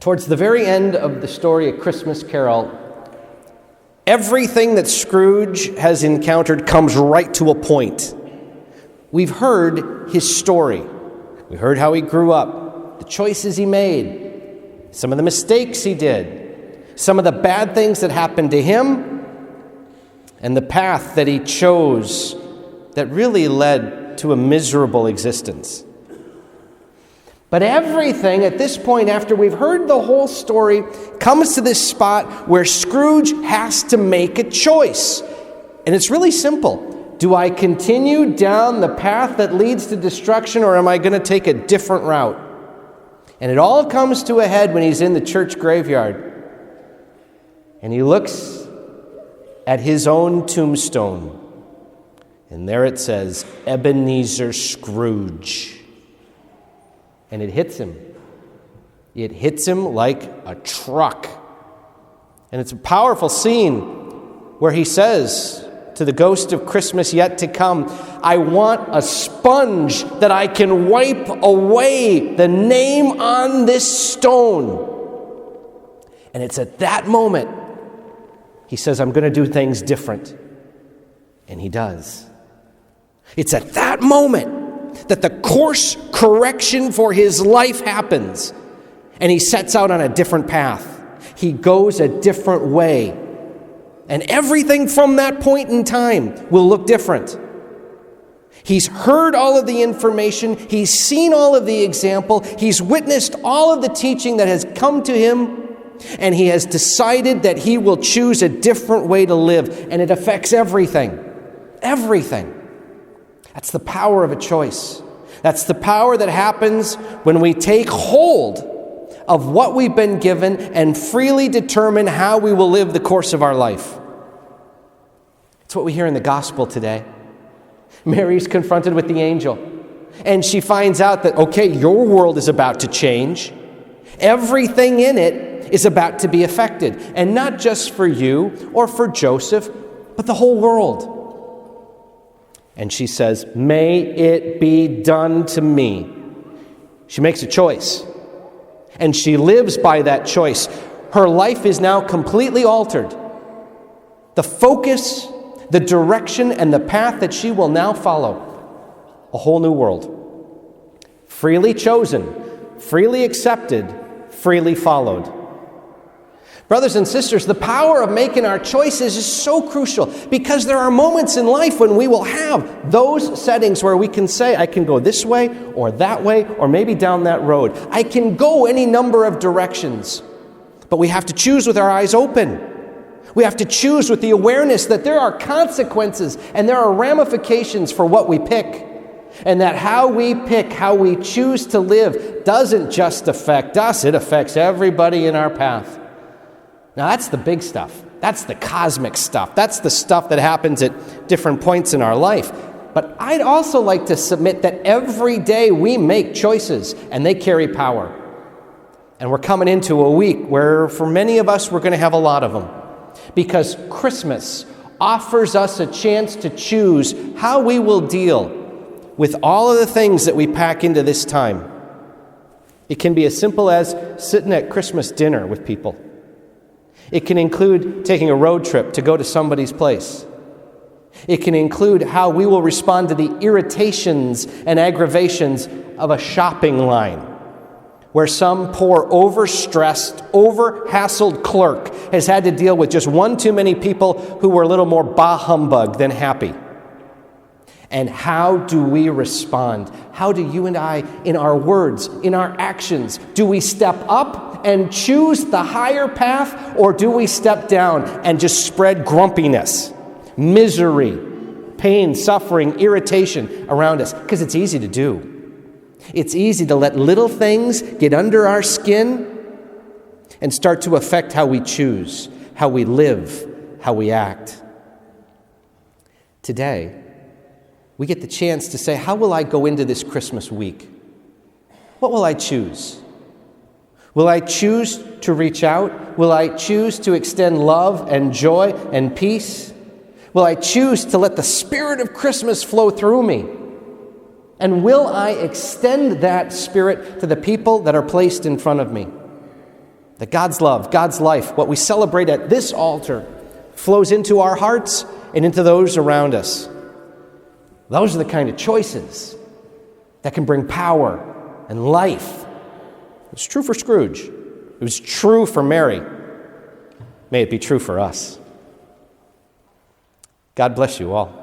Towards the very end of the story, A Christmas Carol, everything that Scrooge has encountered comes right to a point. We've heard his story. We heard how he grew up, the choices he made, some of the mistakes he did, some of the bad things that happened to him, and the path that he chose that really led to a miserable existence. But everything at this point, after we've heard the whole story, comes to this spot where Scrooge has to make a choice. And it's really simple. Do I continue down the path that leads to destruction, or am I going to take a different route? And it all comes to a head when he's in the church graveyard. And he looks at his own tombstone. And there it says, Ebenezer Scrooge. And it hits him. It hits him like a truck. And it's a powerful scene where he says to the ghost of Christmas yet to come, I want a sponge that I can wipe away the name on this stone. And it's at that moment he says, I'm going to do things different. And he does. It's at that moment that the course correction for his life happens, and he sets out on a different path. He goes a different way, and everything from that point in time will look different. He's heard all of the information, he's seen all of the example, he's witnessed all of the teaching that has come to him, and he has decided that he will choose a different way to live, and it affects everything. Everything. That's the power of a choice. That's the power that happens when we take hold of what we've been given and freely determine how we will live the course of our life. It's what we hear in the gospel today. Mary's confronted with the angel, and she finds out that, okay, your world is about to change. Everything in it is about to be affected, and not just for you or for Joseph, but the whole world. And she says, may it be done to me. She makes a choice. And she lives by that choice. Her life is now completely altered. The focus, the direction, and the path that she will now follow. A whole new world. Freely chosen, freely accepted, freely followed. Brothers and sisters, the power of making our choices is so crucial, because there are moments in life when we will have those settings where we can say, I can go this way or that way or maybe down that road. I can go any number of directions, but we have to choose with our eyes open. We have to choose with the awareness that there are consequences and there are ramifications for what we pick, and that how we pick, how we choose to live doesn't just affect us, it affects everybody in our path. Now that's the big stuff. That's the cosmic stuff. That's the stuff that happens at different points in our life. But I'd also like to submit that every day we make choices, and they carry power. And we're coming into a week where for many of us we're going to have a lot of them. Because Christmas offers us a chance to choose how we will deal with all of the things that we pack into this time. It can be as simple as sitting at Christmas dinner with people. It can include taking a road trip to go to somebody's place. It can include how we will respond to the irritations and aggravations of a shopping line, where some poor, overstressed, over-hassled clerk has had to deal with just one too many people who were a little more bah humbug than happy. And how do we respond? How do you and I, in our words, in our actions, do we step up and choose the higher path, or do we step down and just spread grumpiness, misery, pain, suffering, irritation around us? Because it's easy to do. It's easy to let little things get under our skin and start to affect how we choose, how we live, how we act. Today, we get the chance to say, how will I go into this Christmas week? What will I choose? Will I choose to reach out? Will I choose to extend love and joy and peace? Will I choose to let the spirit of Christmas flow through me? And will I extend that spirit to the people that are placed in front of me? That God's love, God's life, what we celebrate at this altar, flows into our hearts and into those around us. Those are the kind of choices that can bring power and life. It's true for Scrooge. It was true for Mary. May it be true for us. God bless you all.